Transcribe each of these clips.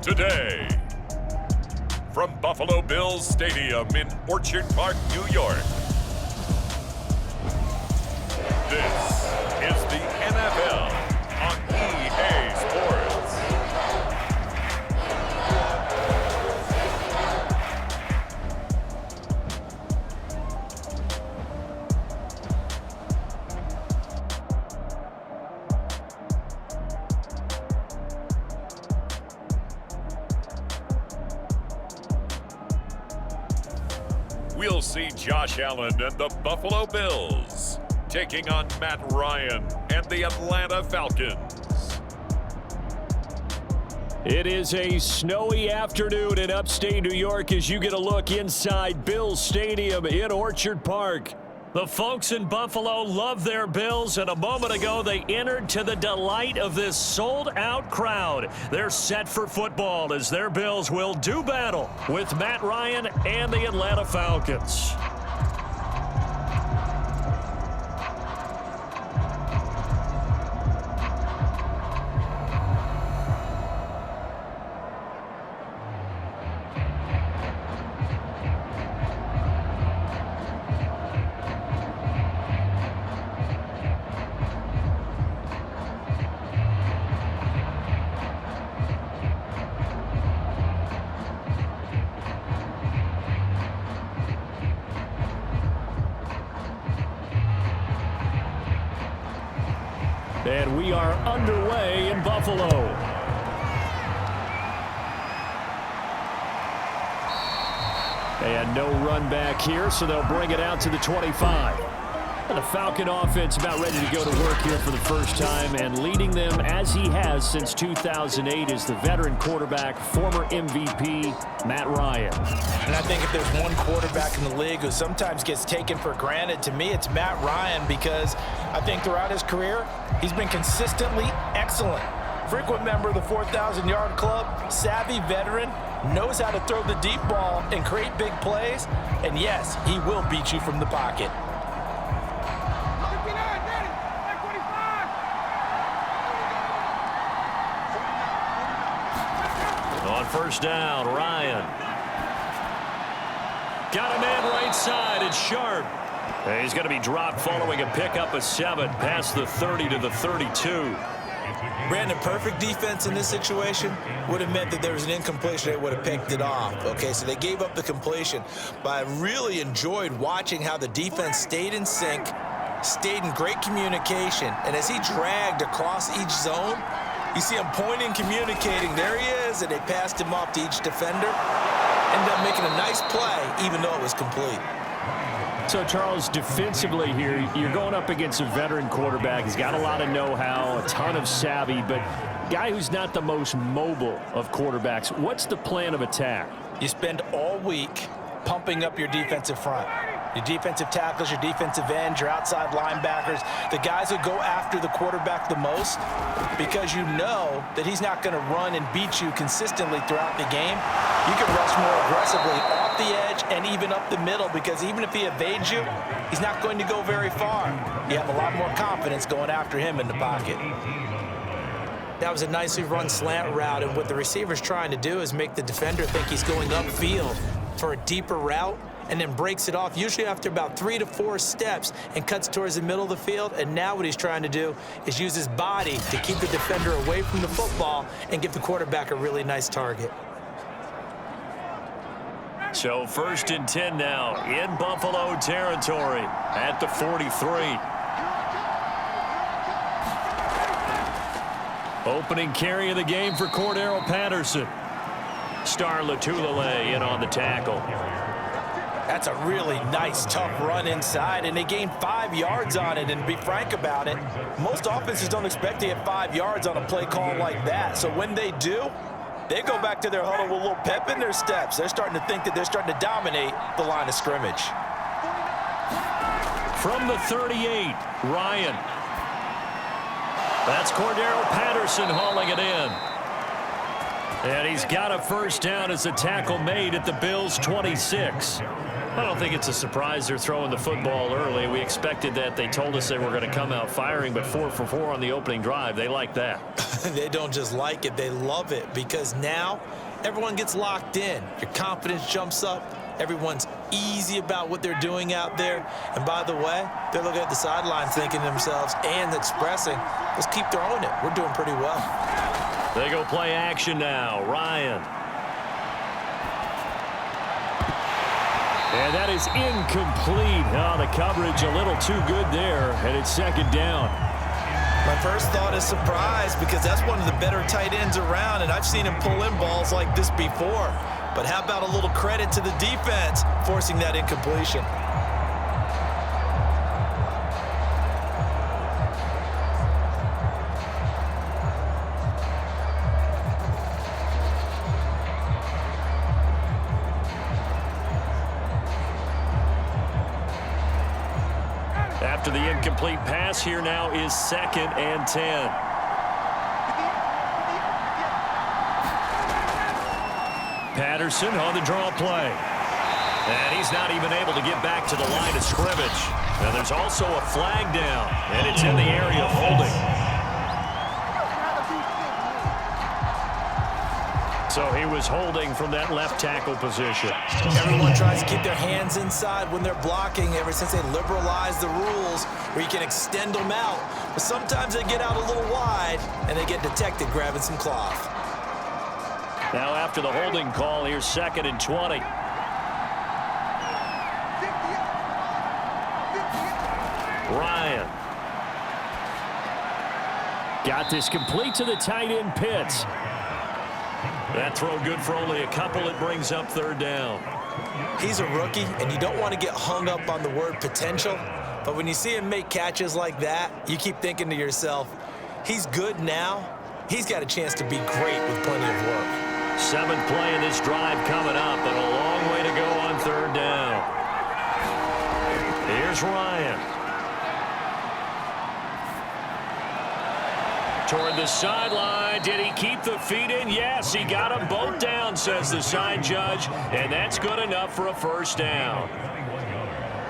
today. From Buffalo Bills Stadium in Orchard Park, New York. This is the NFL on EA Sports. We'll see Josh Allen and the Buffalo Bills taking on Matt Ryan and the Atlanta Falcons. It is a snowy afternoon in upstate New York as you get a look inside Bills Stadium in Orchard Park. The folks in Buffalo love their Bills, and a moment ago they entered to the delight of this sold-out crowd. They're set for football as their Bills will do battle with Matt Ryan and the Atlanta Falcons. And we are underway in Buffalo. And no run back here, so they'll bring it out to the 25. And the Falcon offense about ready to go to work here for the first time, and leading them as he has since 2008 is the veteran quarterback, former MVP, Matt Ryan. And I think if there's one quarterback in the league who sometimes gets taken for granted, to me it's Matt Ryan, because I think throughout his career, he's been consistently excellent. Frequent member of the 4,000-yard club, savvy veteran, knows how to throw the deep ball and create big plays, and yes, he will beat you from the pocket. On first down, Ryan. Got a man right side. It's Sharp. He's going to be dropped following a pickup of 7 past the 30 to the 32. Brandon, perfect defense in this situation would have meant that there was an incompletion. They would have picked it off. Okay, so they gave up the completion. But I really enjoyed watching how the defense stayed in sync, stayed in great communication. And as he dragged across each zone, you see him pointing, communicating. There he is, and they passed him off to each defender. Ended up making a nice play, even though it was complete. So, Charles, defensively here, you're going up against a veteran quarterback. He's got a lot of know-how, a ton of savvy, but guy who's not the most mobile of quarterbacks. What's the plan of attack? You spend all week pumping up your defensive front. Your defensive tackles, your defensive ends, your outside linebackers, the guys who go after the quarterback the most, because you know that he's not going to run and beat you consistently throughout the game. You can rush more aggressively off the edge and even up the middle, because even if he evades you, he's not going to go very far. You have a lot more confidence going after him in the pocket. That was a nicely run slant route, and what the receiver's trying to do is make the defender think he's going upfield for a deeper route, and then breaks it off, usually after about 3 to 4 steps, and cuts towards the middle of the field. And now what he's trying to do is use his body to keep the defender away from the football and give the quarterback a really nice target. So 1st and 10 now in Buffalo territory at the 43. Opening carry of the game for Cordero Patterson. Star Latulele in on the tackle. That's a really nice, tough run inside, and they gained 5 yards on it. And to be frank about it, most offenses don't expect to get 5 yards on a play call like that. So when they do, they go back to their huddle with a little pep in their steps. They're starting to think that they're starting to dominate the line of scrimmage. From the 38, Ryan. That's Cordero Patterson hauling it in. And he's got a first down as a tackle made at the Bills' 26. I don't think it's a surprise they're throwing the football early. We expected that. They told us they were going to come out firing, but 4 for 4 on the opening drive. They like that. They don't just like it, they love it, because now everyone gets locked in. Your confidence jumps up. Everyone's easy about what they're doing out there. And by the way, they're looking at the sidelines thinking to themselves and expressing, let's keep throwing it. We're doing pretty well. They go play action now. Ryan. And that is incomplete. Oh, the coverage a little too good there, and it's second down. My first thought is surprise, because that's one of the better tight ends around, and I've seen him pull in balls like this before. But how about a little credit to the defense forcing that incompletion? After the incomplete pass, here now is 2nd and 10. Patterson on the draw play. And he's not even able to get back to the line of scrimmage. And there's also a flag down, and it's in the area of holding. So he was holding from that left tackle position. Everyone tries to keep their hands inside when they're blocking ever since they liberalized the rules where you can extend them out. But sometimes they get out a little wide, and they get detected grabbing some cloth. Now after the holding call, here's 2nd and 20. Ryan. Got this complete to the tight end Pitts. That throw good for only a couple. It brings up 3rd down. He's a rookie, and you don't want to get hung up on the word potential. But when you see him make catches like that, you keep thinking to yourself, he's good now. He's got a chance to be great with plenty of work. 7th play in this drive coming up, and a long way to go on 3rd down. Here's Ryan. Toward the sideline. Did he keep the feet in? Yes, he got them both down, says the side judge, and that's good enough for a 1st down.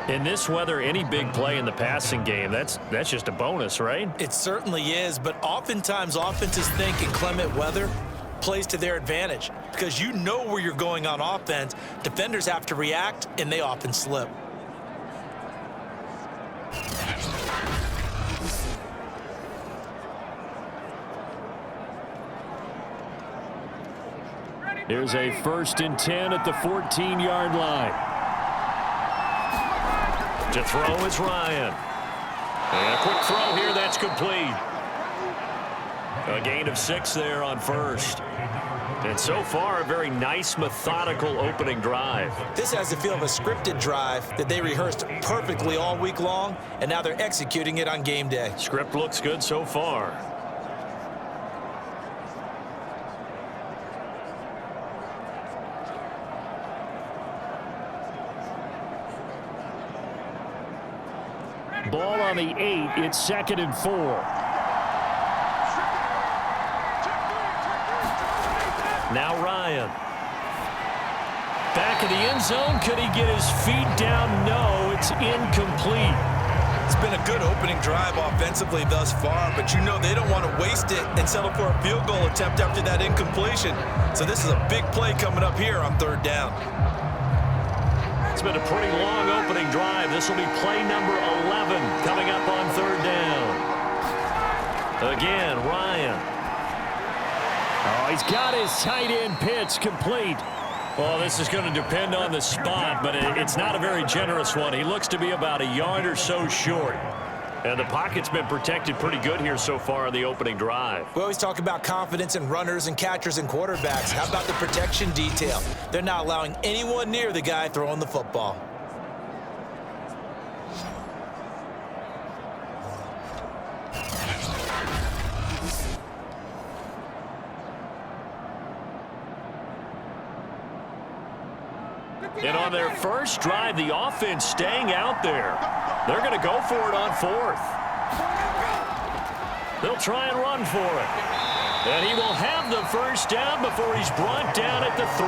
In this weather, any big play in the passing game, that's just a bonus, right? It certainly is, but oftentimes offenses think in clement weather plays to their advantage, because you know where you're going on offense. Defenders have to react, and they often slip. Here's a 1st and 10 at the 14-yard line. To throw is Ryan. And a quick throw here, that's complete. A gain of 6 there on 1st. And so far, a very nice, methodical opening drive. This has the feel of a scripted drive that they rehearsed perfectly all week long, and now they're executing it on game day. Script looks good so far. Ball on the 8. It's 2nd and 4. Now Ryan. Back in the end zone. Could he get his feet down? No, it's incomplete. It's been a good opening drive offensively thus far, but you know they don't want to waste it and settle for a field goal attempt after that incompletion. So this is a big play coming up here on 3rd down. It's been a pretty long opening drive. This will be play number 11 coming up on 3rd down. Again, Ryan. Oh, he's got his tight end Pitts complete. Well, this is going to depend on the spot, but it's not a very generous one. He looks to be about a yard or so short. And the pocket's been protected pretty good here so far on the opening drive. We always talk about confidence in runners and catchers and quarterbacks. How about the protection detail? They're not allowing anyone near the guy throwing the football. And on their first drive, the offense staying out there. They're going to go for it on 4th. They'll try and run for it. And he will have the 1st down before he's brought down at the 3.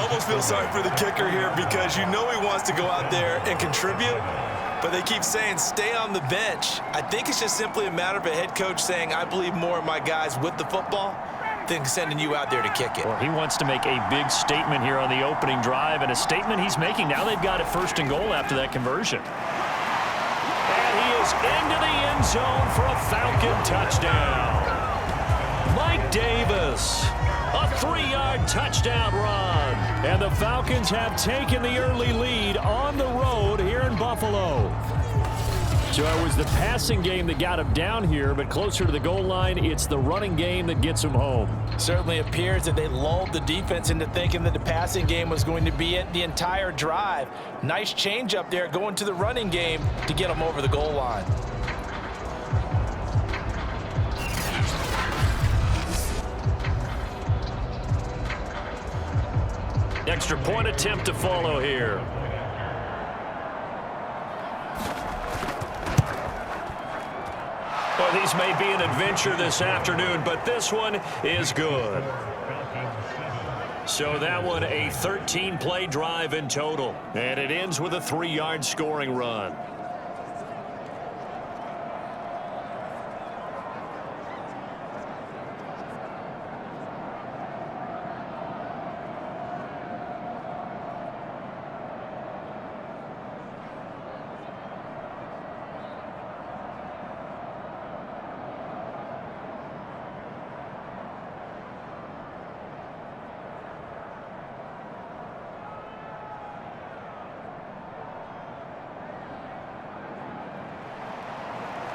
Almost feel sorry for the kicker here, because you know he wants to go out there and contribute, But they keep saying, stay on the bench. I think it's just simply a matter of a head coach saying, I believe more in my guys with the football than sending you out there to kick it. Well, he wants to make a big statement here on the opening drive, and a statement he's making. Now they've got it 1st and goal after that conversion. And he is into the end zone for a Falcon touchdown. Mike Davis, a 3-yard touchdown run. And the Falcons have taken the early lead on the road here in Buffalo. So it was the passing game that got him down here, but closer to the goal line, it's the running game that gets him home. Certainly appears that they lulled the defense into thinking that the passing game was going to be it the entire drive. Nice change up there going to the running game to get them over the goal line. Extra point attempt to follow here. Well, these may be an adventure this afternoon, but this one is good. So that one, a 13-play drive in total. And it ends with a 3-yard scoring run.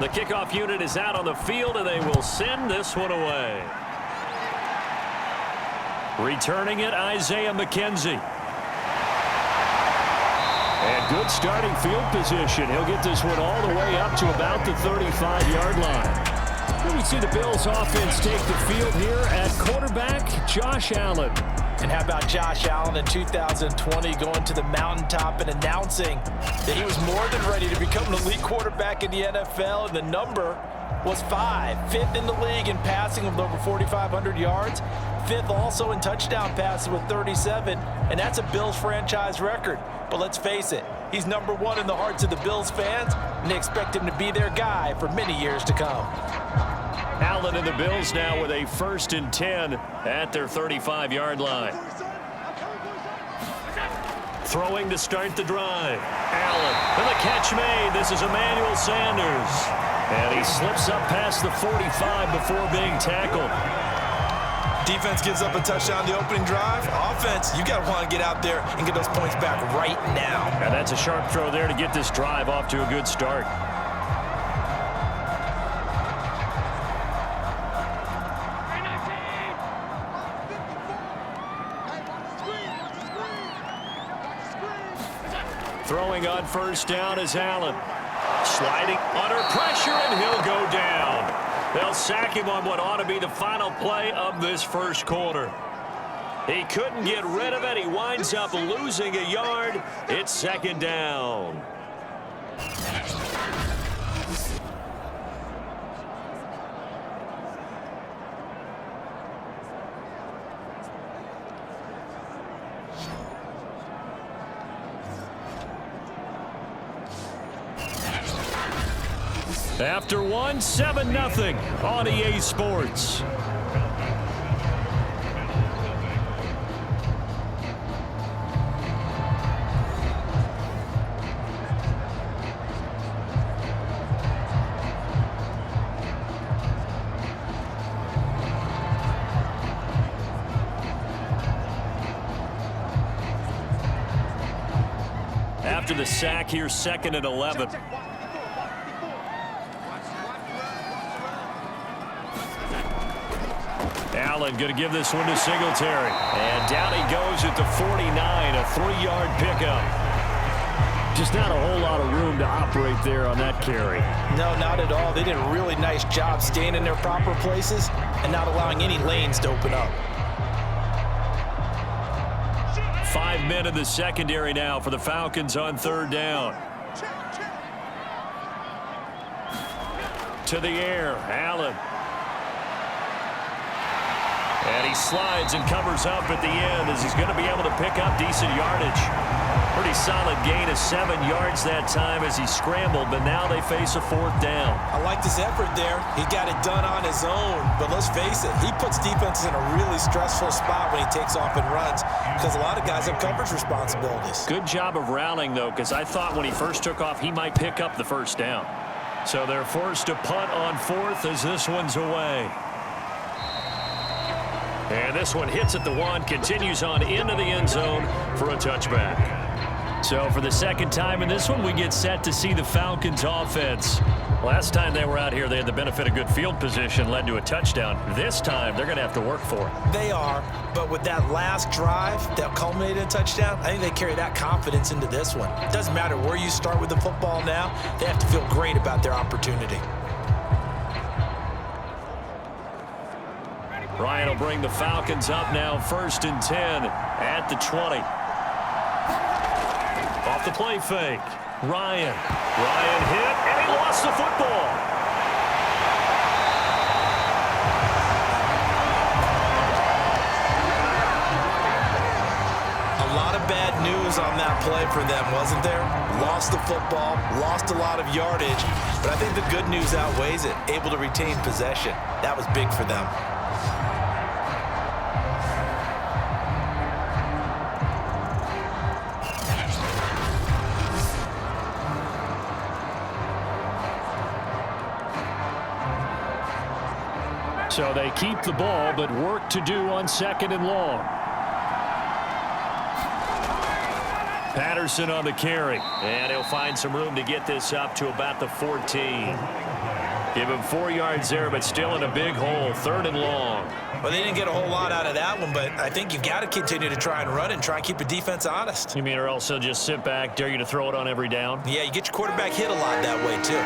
The kickoff unit is out on the field, and they will send this one away. Returning it, Isaiah McKenzie. And good starting field position. He'll get this one all the way up to about the 35-yard line. Here we see the Bills offense take the field here at quarterback, Josh Allen. And how about Josh Allen in 2020 going to the mountaintop and announcing that he was more than ready to become an elite quarterback in the NFL, and the number was 5. 5th in the league in passing with over 4,500 yards. 5th also in touchdown passes with 37, and that's a Bills franchise record. But let's face it, he's number 1 in the hearts of the Bills fans, and they expect him to be their guy for many years to come. Allen and the Bills now with a 1st and 10 at their 35-yard line. Throwing to start the drive. Allen, and the catch made. This is Emmanuel Sanders. And he slips up past the 45 before being tackled. Defense gives up a touchdown the opening drive. Offense, you got to want to get out there and get those points back right now. And that's a sharp throw there to get this drive off to a good start. Throwing on 1st down is Allen. Sliding under pressure, and he'll go down. They'll sack him on what ought to be the final play of this 1st quarter. He couldn't get rid of it. He winds up losing a yard. It's 2nd down. After one, 7-0 on EA Sports. After the sack here, 2nd and 11. Allen going to give this one to Singletary. And down he goes at the 49, a 3-yard pickup. Just not a whole lot of room to operate there on that carry. No, not at all. They did a really nice job staying in their proper places and not allowing any lanes to open up. 5 men in the secondary now for the Falcons on 3rd down. To the air, Allen. And he slides and covers up at the end as he's going to be able to pick up decent yardage. Pretty solid gain of 7 yards that time as he scrambled, but now they face a 4th down. I liked his effort there. He got it done on his own, but let's face it, he puts defenses in a really stressful spot when he takes off and runs because a lot of guys have coverage responsibilities. Good job of rallying, though, because I thought when he first took off, he might pick up the 1st down. So they're forced to punt on 4th as this one's away. And this one hits at the 1, continues on into the end zone for a touchback. So for the 2nd time in this one, we get set to see the Falcons offense. Last time they were out here, they had the benefit of good field position, led to a touchdown. This time, they're going to have to work for it. They are, but with that last drive that culminated in a touchdown, I think they carry that confidence into this one. It doesn't matter where you start with the football now, they have to feel great about their opportunity. Ryan will bring the Falcons up now, 1st and 10 at the 20. Off the play fake. Ryan hit, and he lost the football. A lot of bad news on that play for them, wasn't there? Lost the football, lost a lot of yardage, but I think the good news outweighs it. Able to retain possession. That was big for them. So they keep the ball, but work to do on 2nd and long. Patterson on the carry, and he'll find some room to get this up to about the 14. Give him 4 yards there, but still in a big hole, 3rd and long. Well, they didn't get a whole lot out of that one, but I think you've got to continue to try and run it and try and keep the defense honest. You mean or else they'll just sit back, dare you to throw it on every down? Yeah, you get your quarterback hit a lot that way, too.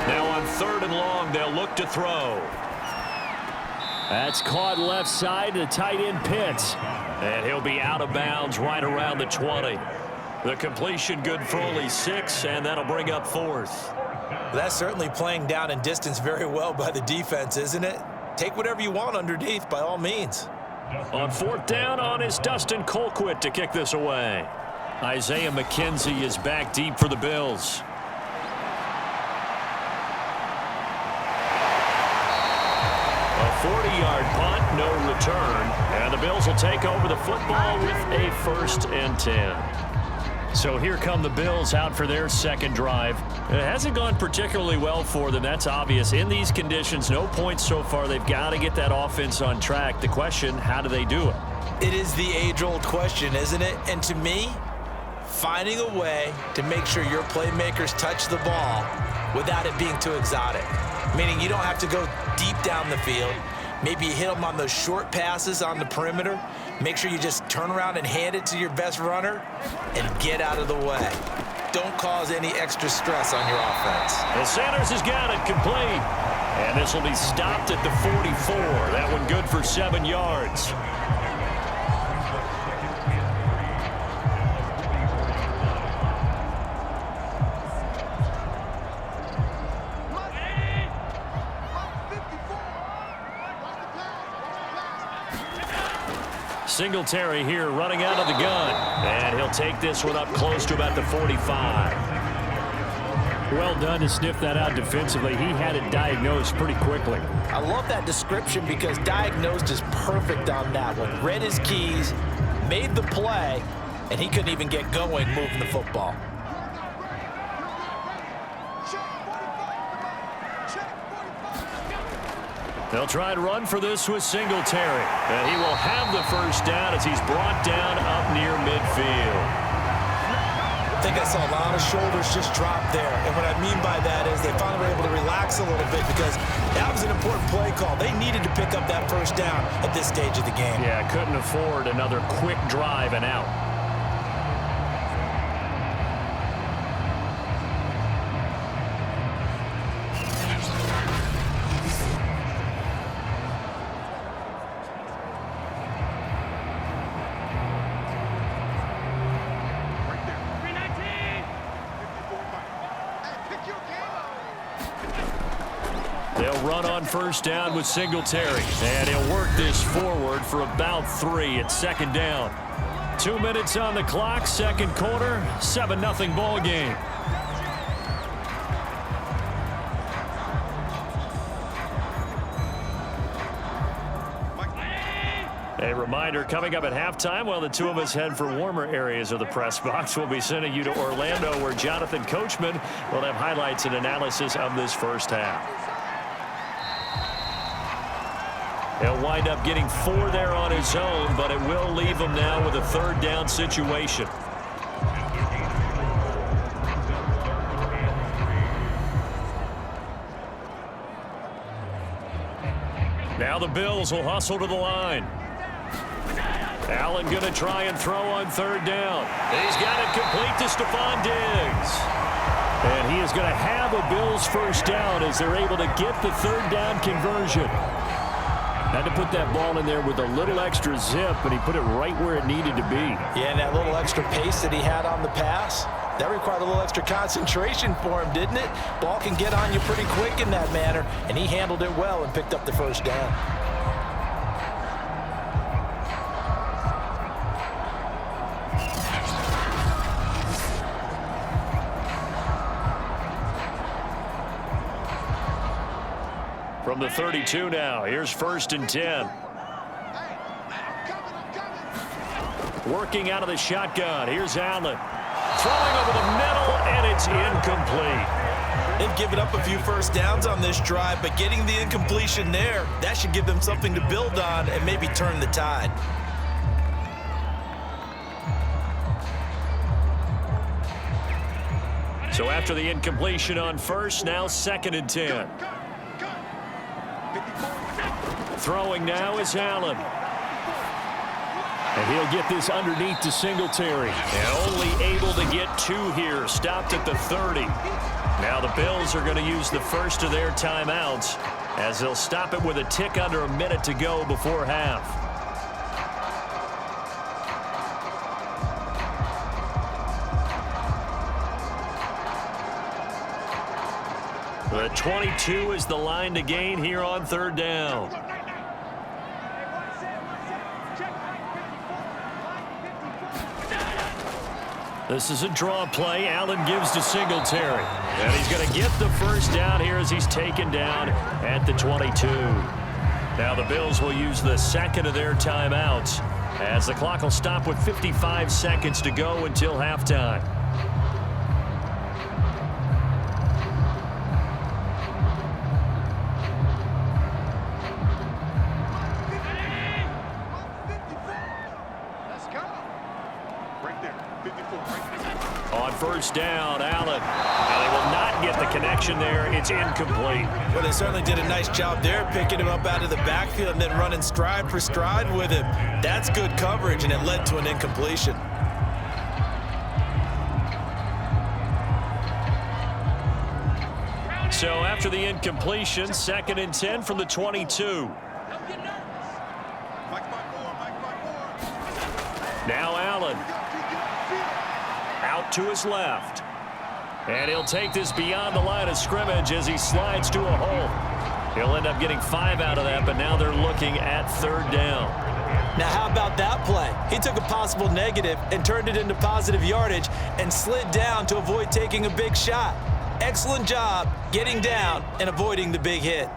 Now on 3rd and long, they'll look to throw. That's caught left side, the tight end Pitts. And he'll be out of bounds right around the 20. The completion good for only 6, and that'll bring up 4th. That's certainly playing down in distance very well by the defense, isn't it? Take whatever you want underneath, by all means. On 4th down on is Dustin Colquitt to kick this away. Isaiah McKenzie is back deep for the Bills. A 40-yard punt, no return, and the Bills will take over the football with a 1st and 10. So here come the Bills out for their 2nd drive. It hasn't gone particularly well for them, that's obvious. In these conditions, no points so far. They've got to get that offense on track. The question, how do they do it? It is the age-old question, isn't it? And to me, finding a way to make sure your playmakers touch the ball without it being too exotic. Meaning you don't have to go deep down the field. Maybe you hit them on those short passes on the perimeter. Make sure you just turn around and hand it to your best runner and get out of the way. Don't cause any extra stress on your offense. Well, Sanders has got it complete. And this will be stopped at the 44. That one good for 7 yards. Singletary here running out of the gun. And he'll take this one up close to about the 45. Well done to sniff that out defensively. He had it diagnosed pretty quickly. I love that description because diagnosed is perfect on that one. Read his keys, made the play, and he couldn't even get going moving the football. They'll try and run for this with Singletary. And he will have the 1st down as he's brought down up near midfield. I think I saw a lot of shoulders just drop there. And what I mean by that is they finally were able to relax a little bit because that was an important play call. They needed to pick up that 1st down at this stage of the game. Yeah, couldn't afford another quick drive and out. They'll run on first down with Singletary. And he'll work this forward for about 3 at second down. 2 minutes on the clock, second quarter, 7-0 ball game. A reminder, coming up at halftime, while the two of us head for warmer areas of the press box, we'll be sending you to Orlando, where Jonathan Coachman will have highlights and analysis of this first half. He'll wind up getting 4 there on his own, but it will leave him now with a third down situation. Now the Bills will hustle to the line. Allen going to try and throw on third down. He's got it complete to Stefon Diggs. And he is going to have a Bills first down as they're able to get the third down conversion. Had to put that ball in there with a little extra zip, but he put it right where it needed to be. Yeah, and that little extra pace that he had on the pass, that required a little extra concentration for him, didn't it? Ball can get on you pretty quick in that manner, and he handled it well and picked up the first down. From the 32 now, here's 1st and 10. Working out of the shotgun, here's Allen. Throwing over the middle, and it's incomplete. They've given up a few first downs on this drive, but getting the incompletion there, that should give them something to build on and maybe turn the tide. So after the incompletion on first, now 2nd and 10. Throwing now is Allen. And he'll get this underneath to Singletary. And only able to get 2 here. Stopped at the 30. Now the Bills are going to use the first of their timeouts as they'll stop it with a tick under a minute to go before half. The 22 is the line to gain here on third down. This is a draw play. Allen gives to Singletary. And he's going to get the first down here as he's taken down at the 22. Now the Bills will use the second of their timeouts as the clock will stop with 55 seconds to go until halftime. On first down, Allen. Now they will not get the connection there. It's incomplete. Well, they certainly did a nice job there, picking him up out of the backfield and then running stride for stride with him. That's good coverage, and it led to an incompletion. So after the incompletion, 2nd and 10 from the 22. Now Allen. Out to his left. And he'll take this beyond the line of scrimmage as he slides to a hole. He'll end up getting 5 out of that, but now they're looking at third down. Now how about that play? He took a possible negative and turned it into positive yardage and slid down to avoid taking a big shot. Excellent job getting down and avoiding the big hit.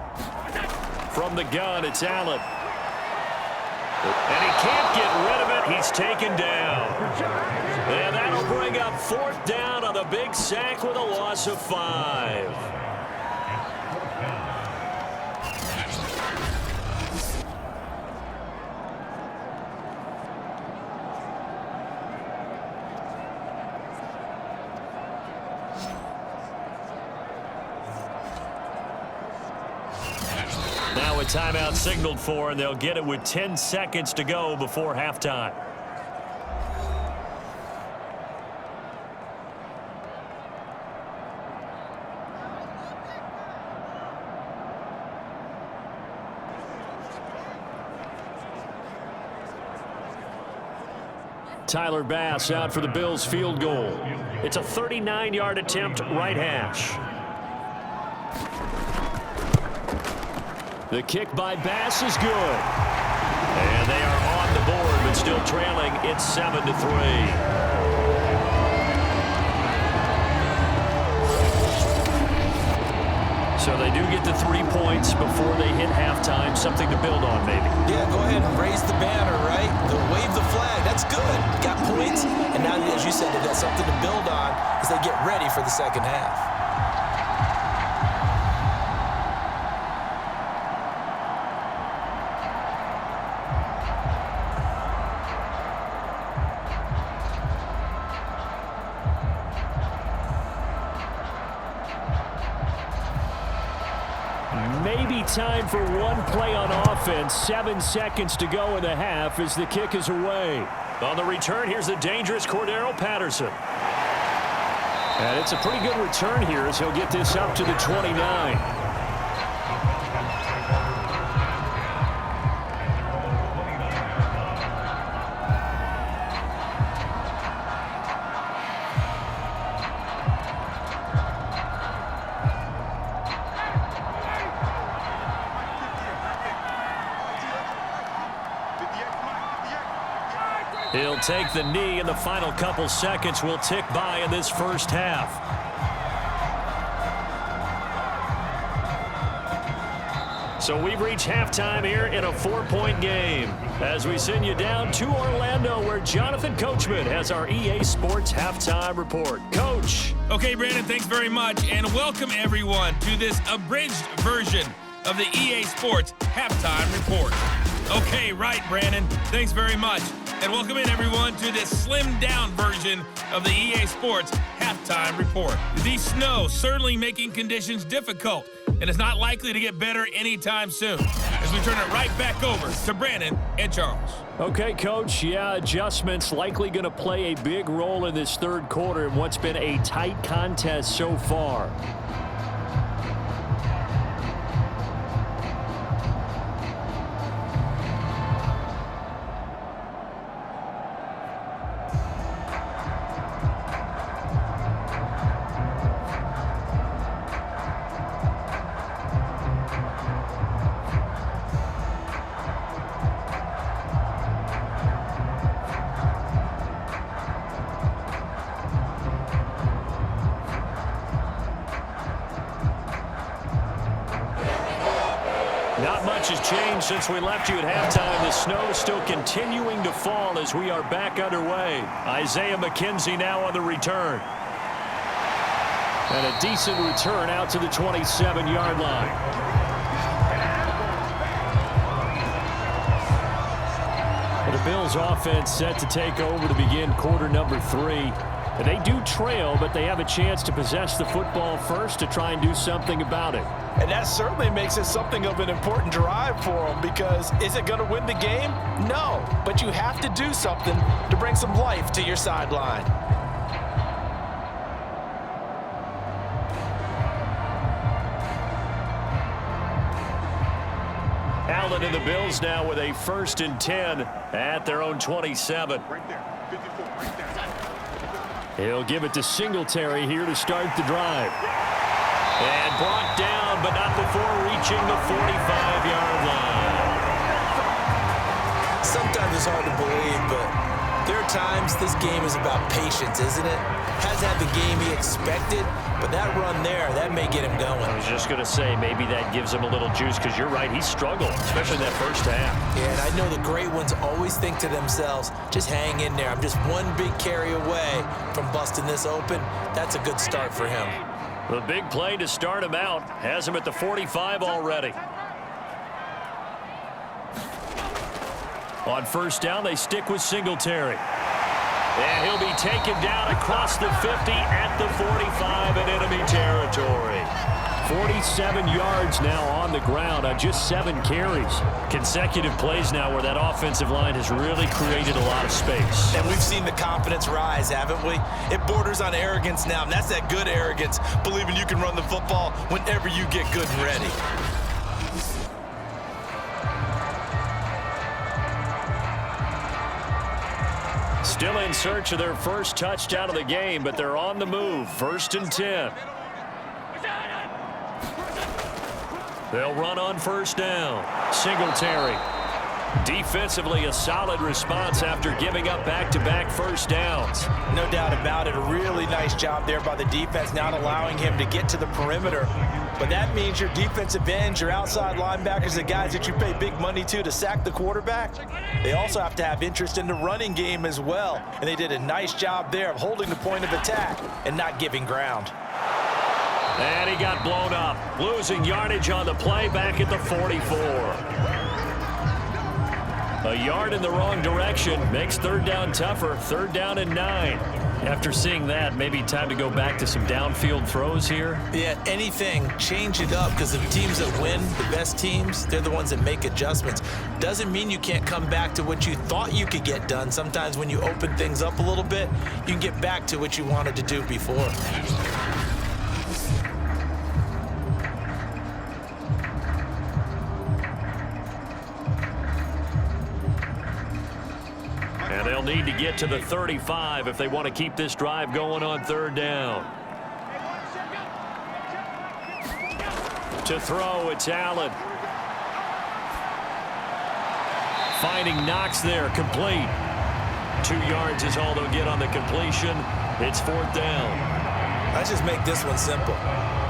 From the gun, it's Allen. And he can't get rid of it. He's taken down. And that'll bring up 4th down on the big sack with a loss of 5. Now a timeout signaled for, and they'll get it with 10 seconds to go before halftime. Tyler Bass out for the Bills field goal. It's a 39-yard attempt, right hash. The kick by Bass is good. And they are on the board, but still trailing. It's 7-3. So they do get the 3 points before they hit halftime. Something to build on, maybe. Yeah, go ahead and raise the banner, right? Wave the flag. That's good. Got points. And now, as you said, they've got something to build on as they get ready for the second half. Maybe time for one play on offense. 7 seconds to go in the half as the kick is away. On the return, here's the dangerous Cordero Patterson. And it's a pretty good return here as he'll get this up to the 29. He'll take the knee, and the final couple seconds will tick by in this first half. So we've reached halftime here in a 4-point game as we send you down to Orlando, where Jonathan Coachman has our EA Sports halftime report. Coach. Okay, Brandon, thanks very much, and welcome everyone to this abridged version of the EA Sports halftime report. Okay, right, Brandon, thanks very much. And welcome in, everyone, to this slimmed-down version of the EA Sports halftime report. The snow certainly making conditions difficult, and it's not likely to get better anytime soon. As we turn it right back over to Brandon and Charles. Okay, Coach, yeah, adjustments likely going to play a big role in this third quarter in what's been a tight contest so far. Not much has changed since we left you at halftime. The snow still continuing to fall as we are back underway. Isaiah McKenzie now on the return. And a decent return out to the 27-yard line. The Bills offense set to take over to begin quarter number 3. And they do trail, but they have a chance to possess the football first to try and do something about it. And that certainly makes it something of an important drive for them, because is it going to win the game? No, but you have to do something to bring some life to your sideline. Allen and the Bills now with a 1st and 10 at their own 27. He'll give it to Singletary here to start the drive. And brought down, but not before reaching the 45-yard line. Sometimes it's hard to believe, but there are times this game is about patience, isn't it? Hasn't had the game he expected, but that run there, that may get him going. I was just going to say, maybe that gives him a little juice, because you're right, he struggled, especially in that first half. Yeah, and I know the great ones always think to themselves, just hang in there. I'm just one big carry away from busting this open. That's a good start for him. The big play to start him out has him at the 45 already. On first down, they stick with Singletary. And he'll be taken down across the 50 at the 45 in enemy territory. 47 yards now on the ground on just 7 carries. Consecutive plays now where that offensive line has really created a lot of space. And we've seen the confidence rise, haven't we? It borders on arrogance now, and that's that good arrogance, believing you can run the football whenever you get good and ready. Still in search of their first touchdown of the game, but they're on the move. 1st and 10. They'll run on first down. Singletary. Defensively, a solid response after giving up back-to-back first downs. No doubt about it. A really nice job there by the defense, not allowing him to get to the perimeter. But that means your defensive ends, your outside linebackers, the guys that you pay big money to sack the quarterback, they also have to have interest in the running game as well. And they did a nice job there of holding the point of attack and not giving ground. And he got blown up, losing yardage on the play back at the 44. A yard in the wrong direction makes third down tougher. Third down and 9. After seeing that, maybe time to go back to some downfield throws here. Yeah, anything, change it up, because the teams that win, the best teams, they're the ones that make adjustments. Doesn't mean you can't come back to what you thought you could get done. Sometimes when you open things up a little bit, you can get back to what you wanted to do before. They'll need to get to the 35 if they want to keep this drive going on third down. To throw, it's Allen. Finding Knox there, complete. 2 yards is all they'll get on the completion. It's fourth down. Let's just make this one simple.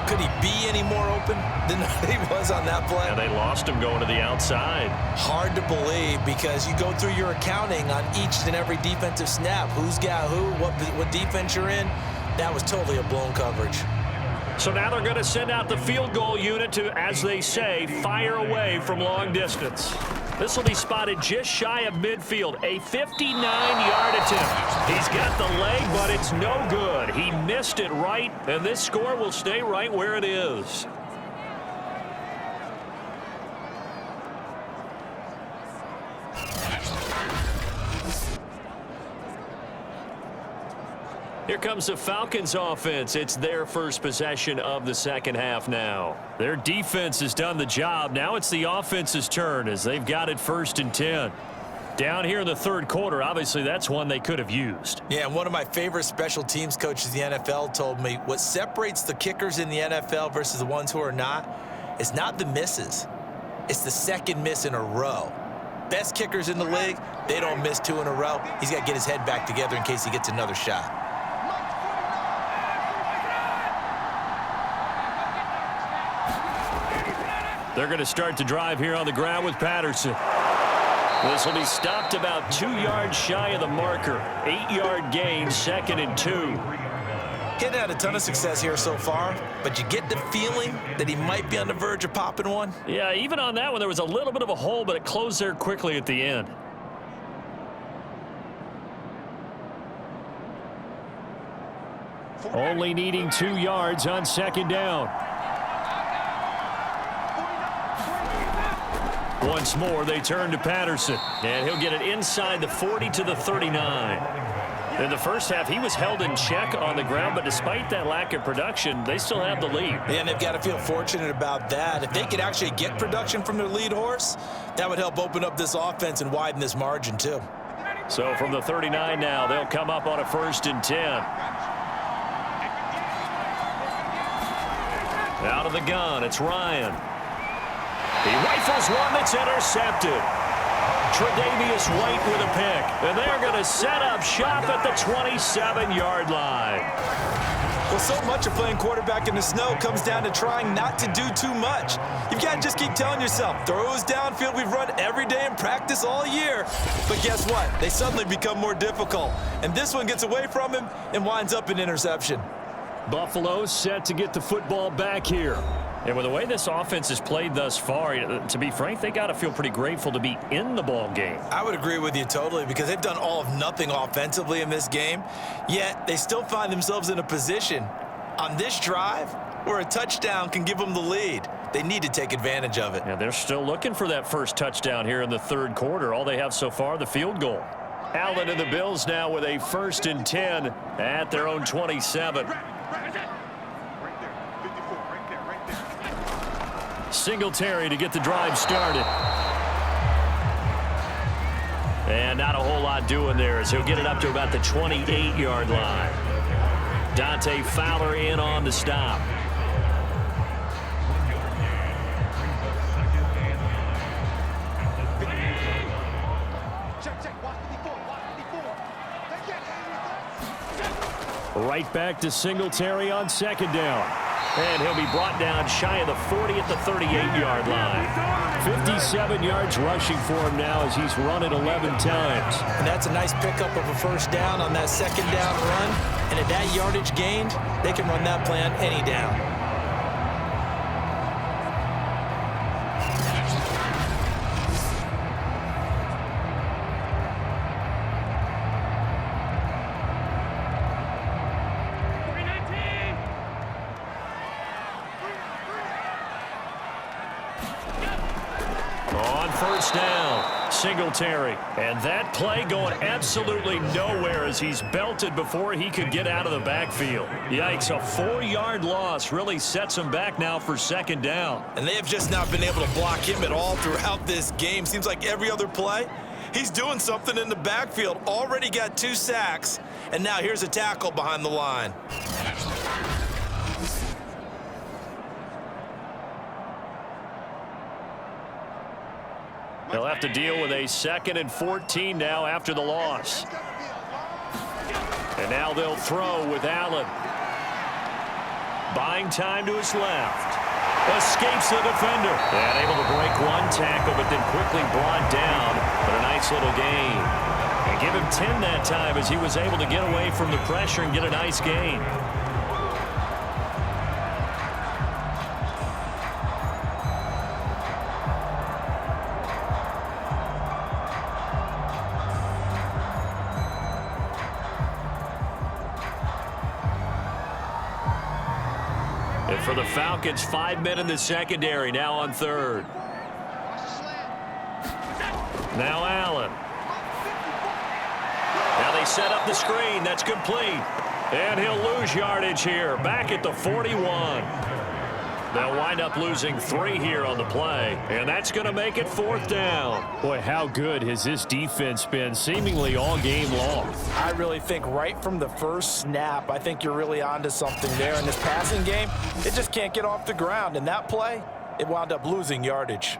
Could he be any more open than he was on that play? And they lost him going to the outside. Hard to believe, because you go through your accounting on each and every defensive snap. Who's got who, what defense you're in. That was totally a blown coverage. So now they're going to send out the field goal unit to, as they say, fire away from long distance. This will be spotted just shy of midfield. A 59-yard attempt. He's got the leg, but it's no good. He missed it right, and this score will stay right where it is. Here comes the Falcons offense. It's their first possession of the second half now. Their defense has done the job. Now it's the offense's turn as they've got it first and 10. Down here in the third quarter, obviously that's one they could have used. Yeah, and one of my favorite special teams coaches in the NFL told me what separates the kickers in the NFL versus the ones who are not is not the misses. It's the second miss in a row. Best kickers in the league, they don't miss 2 in a row. He's got to get his head back together in case he gets another shot. They're going to start to drive here on the ground with Patterson. This will be stopped about 2 yards shy of the marker. 8-yard gain, second and 2. He's had a ton of success here so far, but you get the feeling that he might be on the verge of popping one. Yeah, even on that one, there was a little bit of a hole, but it closed there quickly at the end. Only needing 2 yards on second down. Once more, they turn to Patterson, and he'll get it inside the 40 to the 39. In the first half, he was held in check on the ground, but despite that lack of production, they still have the lead. Yeah, and they've got to feel fortunate about that. If they could actually get production from their lead horse, that would help open up this offense and widen this margin, too. So from the 39 now, they'll come up on a first and 10. Out of the gun, it's Ryan. He rifles one that's intercepted. Tre'Davious White with a pick. And they're going to set up shop at the 27-yard line. Well, so much of playing quarterback in the snow comes down to trying not to do too much. You've got to just keep telling yourself, throws downfield we've run every day in practice all year. But guess what? They suddenly become more difficult. And this one gets away from him and winds up an interception. Buffalo set to get the football back here. And with the way this offense has played thus far, to be frank, they got to feel pretty grateful to be in the ball game. I would agree with you totally, because they've done all of nothing offensively in this game, yet they still find themselves in a position on this drive where a touchdown can give them the lead. They need to take advantage of it. And they're still looking for that first touchdown here in the third quarter. All they have so far, the field goal. Allen and the Bills now with a first and 10 at their own 27. Singletary to get the drive started. And not a whole lot doing there as he'll get it up to about the 28-yard line. Dante Fowler in on the stop. Right back to Singletary on second down. And he'll be brought down shy of the 40 at the 38-yard line. 57 yards rushing for him now as he's run it 11 times. And that's a nice pickup of a first down on that second down run. And at that yardage gained, they can run that play on any down. First down, Singletary. And that play going absolutely nowhere as he's belted before he could get out of the backfield. Yikes, a 4-yard loss really sets him back now for second down. And they have just not been able to block him at all throughout this game. Seems like every other play, he's doing something in the backfield. Already got 2 sacks, and now here's a tackle behind the line. They'll have to deal with a 2nd and 14 now after the loss. And now they'll throw with Allen. Buying time to his left. Escapes the defender. And able to break one tackle, but then quickly brought down. But a nice little gain. And give him 10 that time as he was able to get away from the pressure and get a nice gain. And for the Falcons, 5 men in the secondary, now on third. Now Allen. Now they set up the screen. That's complete. And he'll lose yardage here. Back at the 41. They'll wind up losing 3 here on the play. And that's going to make it 4th down. Boy, how good has this defense been seemingly all game long? I really think right from the first snap, I think you're really onto something there. In this passing game, it just can't get off the ground. And that play, it wound up losing yardage.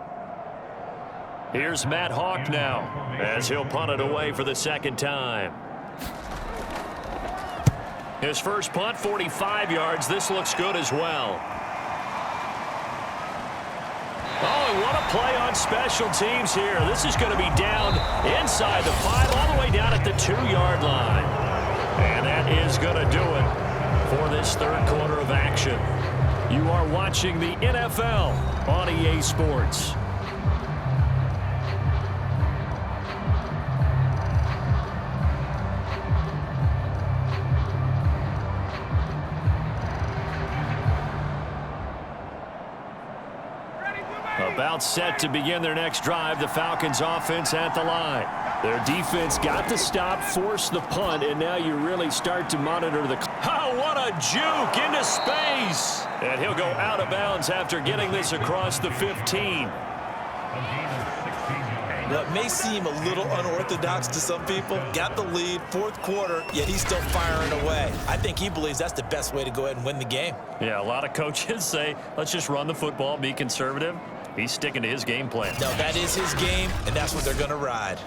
Here's Matt Hawk now as he'll punt it away for the 2nd time. His first punt, 45 yards. This looks good as well. Oh, and what a play on special teams here. This is going to be down inside the 5, all the way down at the 2-yard line. And that is going to do it for this 3rd quarter of action. You are watching the NFL on EA Sports. About set to begin their next drive, the Falcons offense at the line. Their defense got the stop, forced the punt, and now you really start to monitor the... Oh, what a juke into space! And he'll go out of bounds after getting this across the 15. Now, it may seem a little unorthodox to some people. Got the lead, 4th quarter, yet he's still firing away. I think he believes that's the best way to go ahead and win the game. Yeah, a lot of coaches say, let's just run the football, be conservative. He's sticking to his game plan. No, that is his game, and that's what they're going to ride.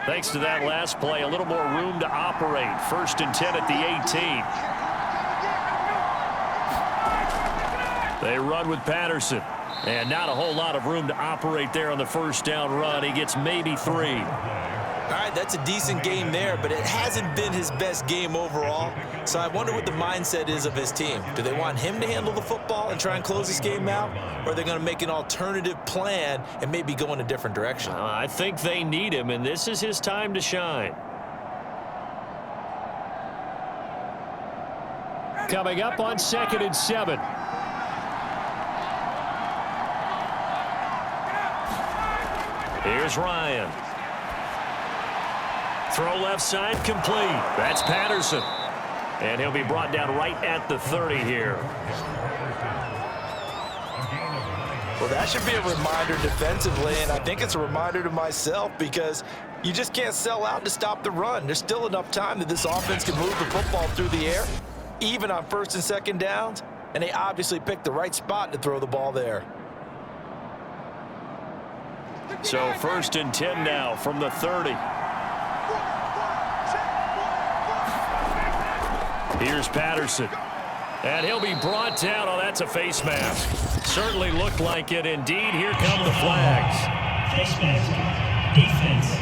Thanks to that last play, a little more room to operate. 1st and 10 at the 18. They run with Patterson. And not a whole lot of room to operate there on the 1st down run. He gets maybe 3. All right, that's a decent game there, but it hasn't been his best game overall. So I wonder what the mindset is of his team. Do they want him to handle the football and try and close this game out? Or are they going to make an alternative plan and maybe go in a different direction? I think they need him, and this is his time to shine. Coming up on 2nd and 7. Here's Ryan. Throw left side complete. That's Patterson. And he'll be brought down right at the 30 here. Well, that should be a reminder defensively, and I think it's a reminder to myself because you just can't sell out to stop the run. There's still enough time that this offense can move the football through the air, even on 1st and 2nd downs, and they obviously picked the right spot to throw the ball there. So 1st and 10 now from the 30. Here's Patterson. And he'll be brought down. Oh, that's a face mask. Certainly looked like it. Indeed, here come the flags. Face mask. Defense.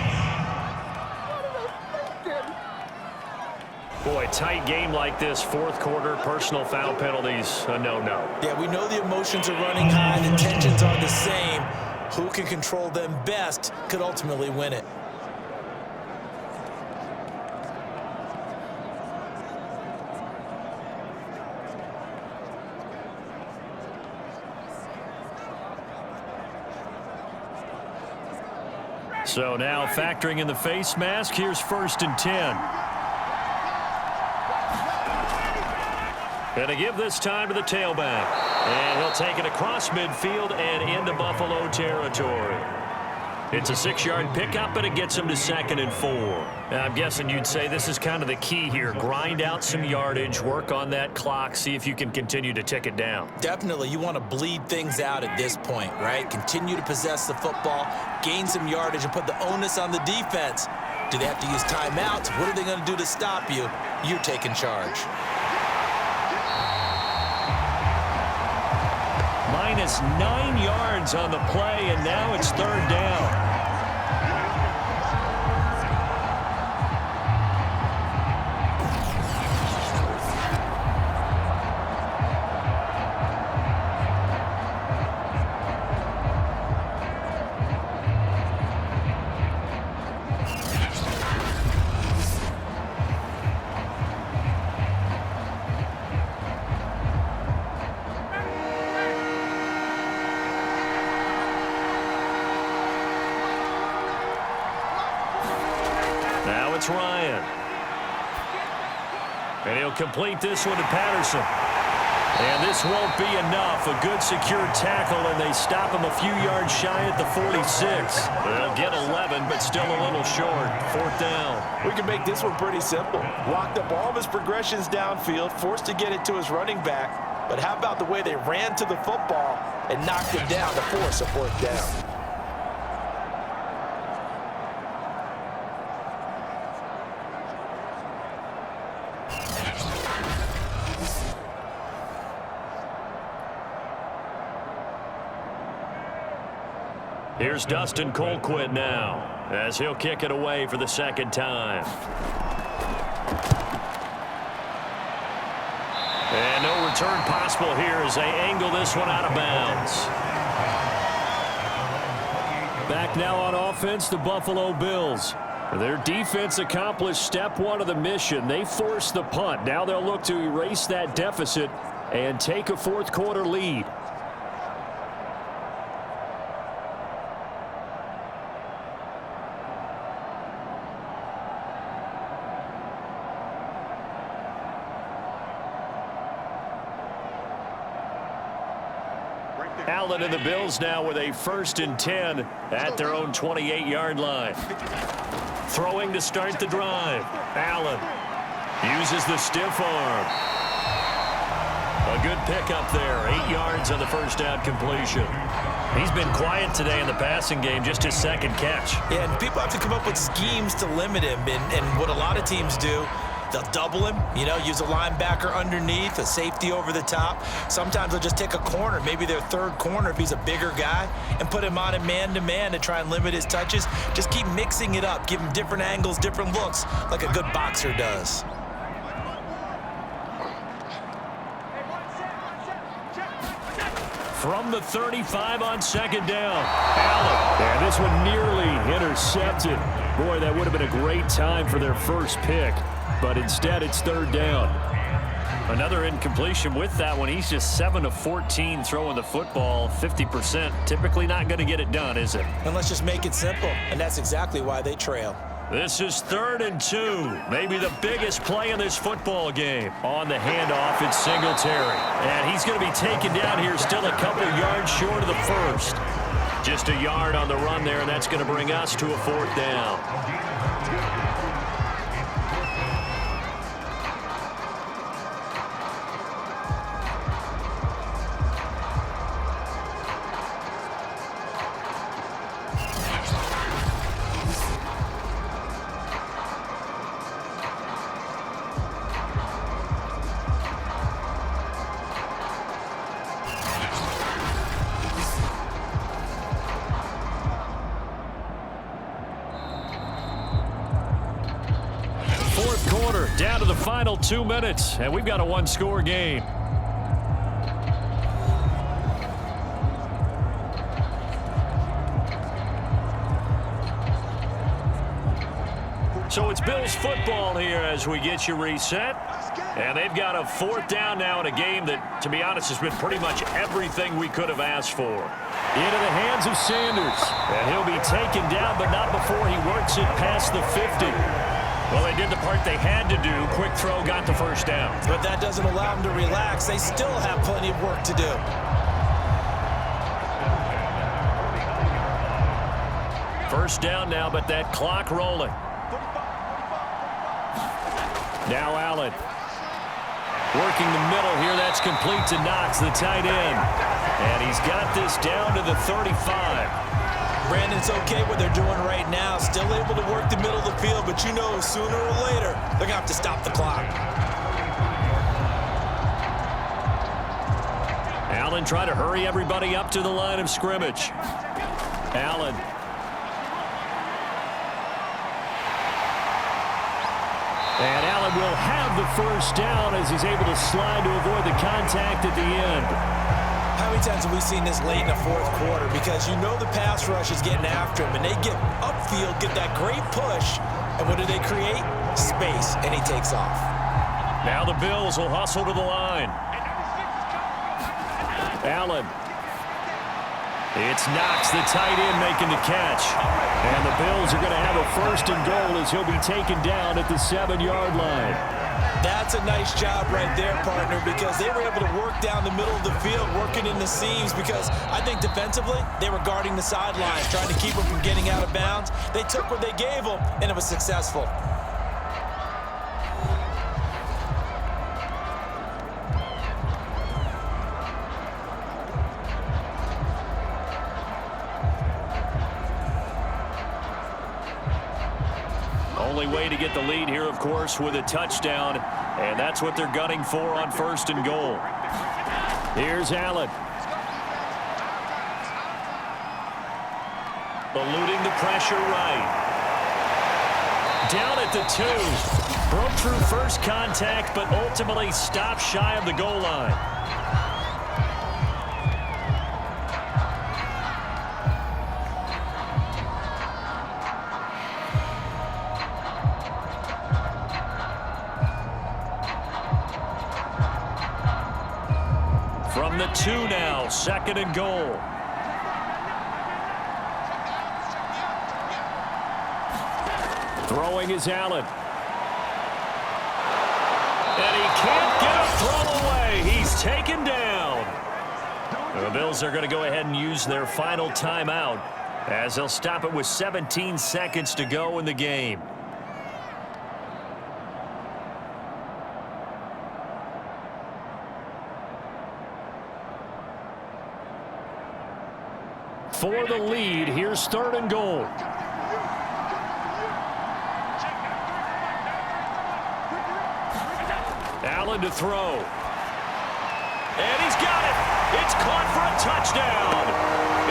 Boy, tight game like this, fourth quarter, personal foul penalties, a no-no. Yeah, we know the emotions are running high. The tensions are the same. Who can control them best could ultimately win it. So now factoring in the face mask, here's 1st and 10. And to give this time to the tailback. And he'll take it across midfield and into Buffalo territory. It's a 6-yard pickup, and it gets him to 2nd and 4. Now, I'm guessing you'd say this is kind of the key here. Grind out some yardage, work on that clock, see if you can continue to tick it down. Definitely. You want to bleed things out at this point, right? Continue to possess the football, gain some yardage, and put the onus on the defense. Do they have to use timeouts? What are they going to do to stop you? You're taking charge. Minus 9 yards on the play, and now it's 3rd down. Now it's Ryan. And he'll complete this one to Patterson. And this won't be enough. A good secure tackle, and they stop him a few yards shy at the 46. They'll get 11, but still a little short. 4th down. We can make this one pretty simple. Locked up all of his progressions downfield, forced to get it to his running back. But how about the way they ran to the football and knocked him down to force a 4th down? Here's Dustin Colquitt now, as he'll kick it away for the 2nd time. And no return possible here as they angle this one out of bounds. Back now on offense, the Buffalo Bills. Their defense accomplished step 1 of the mission. They forced the punt. Now they'll look to erase that deficit and take a 4th quarter lead. Allen and the Bills now with a 1st and 10 at their own 28-yard line. Throwing to start the drive. Allen uses the stiff arm. A good pickup there. 8 yards on the 1st down completion. He's been quiet today in the passing game, just his 2nd catch. Yeah, and people have to come up with schemes to limit him. And what a lot of teams do, they'll double him, use a linebacker underneath, a safety over the top. Sometimes they'll just take a corner, maybe their 3rd corner if he's a bigger guy, and put him on a man-to-man to try and limit his touches. Just keep mixing it up, give him different angles, different looks, like a good boxer does. From the 35 on 2nd down. Allen. And this one nearly intercepted. Boy, that would have been a great time for their first pick. But instead, it's 3rd down. Another incompletion with that one. He's just 7 of 14 throwing the football. 50%. Typically not going to get it done, is it? And let's just make it simple. And that's exactly why they trail. This is 3rd and 2. Maybe the biggest play in this football game. On the handoff, it's Singletary. And he's going to be taken down here, still a couple yards short of the 1st. Just a yard on the run there, and that's going to bring us to a 4th down. Down to the final 2 minutes, and we've got a one-score game. So it's Bills football here as we get you reset. And they've got a 4th down now in a game that, to be honest, has been pretty much everything we could have asked for. Into the hands of Sanders. And he'll be taken down, but not before he works it past the 50. Well, they did the part they had to do. Quick throw got the first down. But that doesn't allow them to relax. They still have plenty of work to do. First down now, but that clock rolling. Now Allen. Working the middle here. That's complete to Knox, the tight end. And he's got this down to the 35. Brandon, it's okay what they're doing right now. Still able to work the middle of the field, but you know sooner or later they're going to have to stop the clock. Allen trying to hurry everybody up to the line of scrimmage. Allen. And Allen will have the first down as he's able to slide to avoid the contact at the end. How many times have we seen this late in the 4th quarter? Because you know the pass rush is getting after him, and they get upfield, get that great push, and what do they create? Space, and he takes off. Now the Bills will hustle to the line. Allen. It's Knox, the tight end, making the catch. And the Bills are going to have a 1st and goal as he'll be taken down at the 7-yard line. That's a nice job right there, partner, because they were able to work down the middle of the field, working in the seams, because I think defensively they were guarding the sidelines, trying to keep them from getting out of bounds. They took what they gave them, and it was successful. Only way to get the lead here, of course, with a touchdown, and that's what they're gunning for on 1st and goal. Here's Allen. Eluding the pressure right. Down at the 2. Broke through first contact, but ultimately stopped shy of the goal line. From the 2 now, 2nd and goal. Throwing is Allen. And he can't get a throw away. He's taken down. The Bills are going to go ahead and use their final timeout as they'll stop it with 17 seconds to go in the game. For the lead, here's 3rd and goal. Allen to throw. And he's got it. It's caught for a touchdown.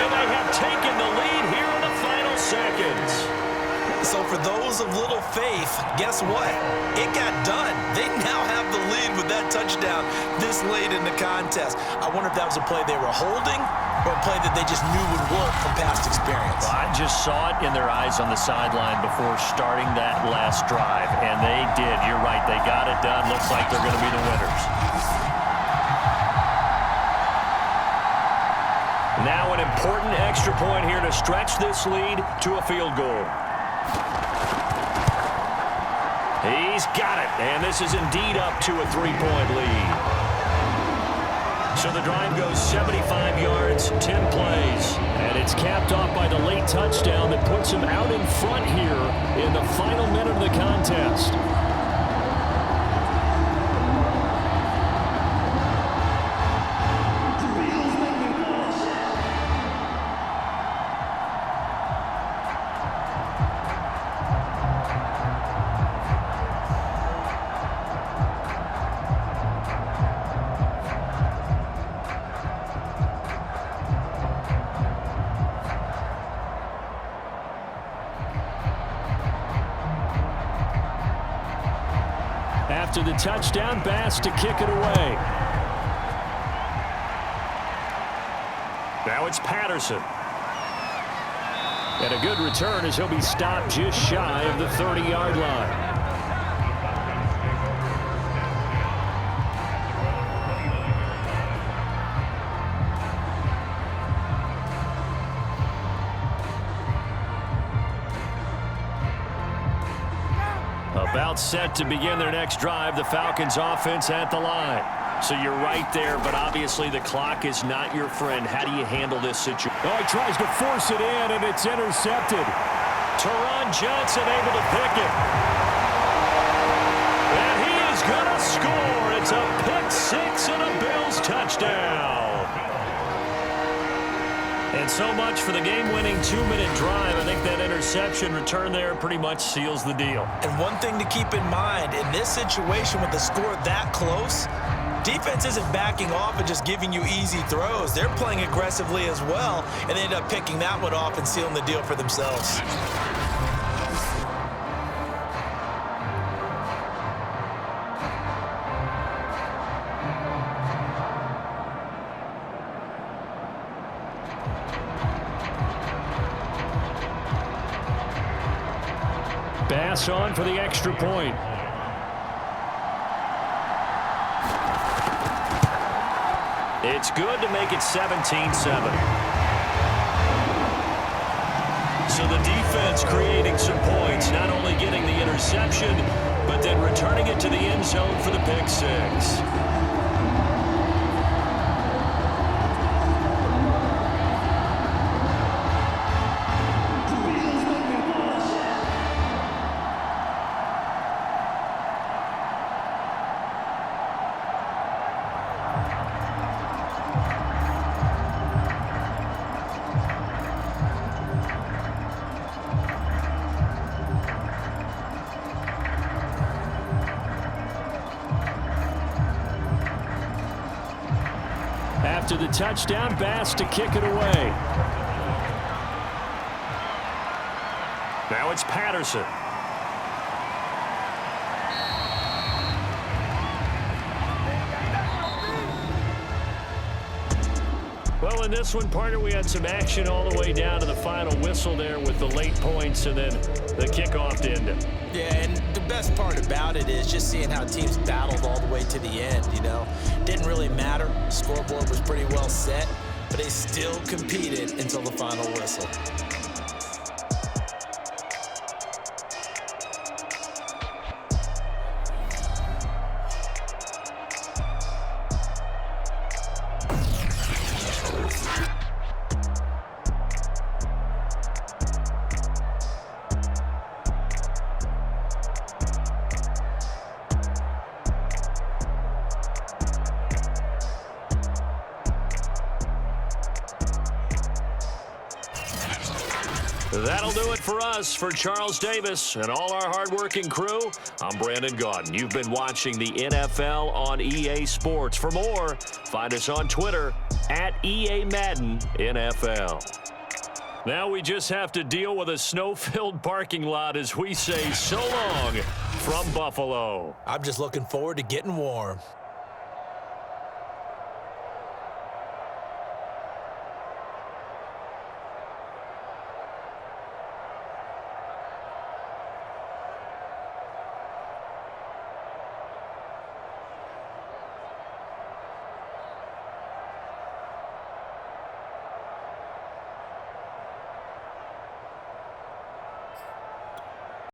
And they have taken the lead here in the final seconds. So for those of little faith, guess what? It got done. They now have the lead with that touchdown this late in the contest. I wonder if that was a play they were holding or a play that they just knew would work from past experience. Well, I just saw it in their eyes on the sideline before starting that last drive, and they did. You're right. They got it done. Looks like they're going to be the winners. Now an important extra point here to stretch this lead to a field goal. He's got it, and this is indeed up to a 3-point lead. So the drive goes 75 yards, 10 plays, and it's capped off by the late touchdown that puts him out in front here in the final minute of the contest. After the touchdown, Bass to kick it away. Now it's Patterson. And a good return as he'll be stopped just shy of the 30-yard line. About set to begin their next drive, the Falcons offense at the line. So you're right there, but obviously the clock is not your friend. How do you handle this situation? Oh, he tries to force it in, and it's intercepted. Teron Johnson able to pick it. And he is going to score. It's a pick six and a Bills touchdown. And so much for the game-winning 2-minute drive. I think that interception return there pretty much seals the deal. And one thing to keep in mind, in this situation with the score that close, defense isn't backing off and just giving you easy throws. They're playing aggressively as well, and they end up picking that one off and sealing the deal for themselves. Bass on for the extra point. It's good to make it 17-7. So the defense creating some points, not only getting the interception, but then returning it to the end zone for the pick six. After the touchdown, Bass to kick it away. Now it's Patterson. Well, in this one, partner, we had some action all the way down to the final whistle there with the late points and then the kickoff to end it. Yeah, and the best part about it is just seeing how teams battled all the way to the end, you know. Didn't really matter. Scoreboard was pretty well set, but they still competed until the final whistle. That'll do it for us. For Charles Davis and all our hardworking crew, I'm Brandon Gaudin. You've been watching the NFL on EA Sports. For more, find us on Twitter at EA Madden NFL. Now we just have to deal with a snow-filled parking lot as we say so long from Buffalo. I'm just looking forward to getting warm.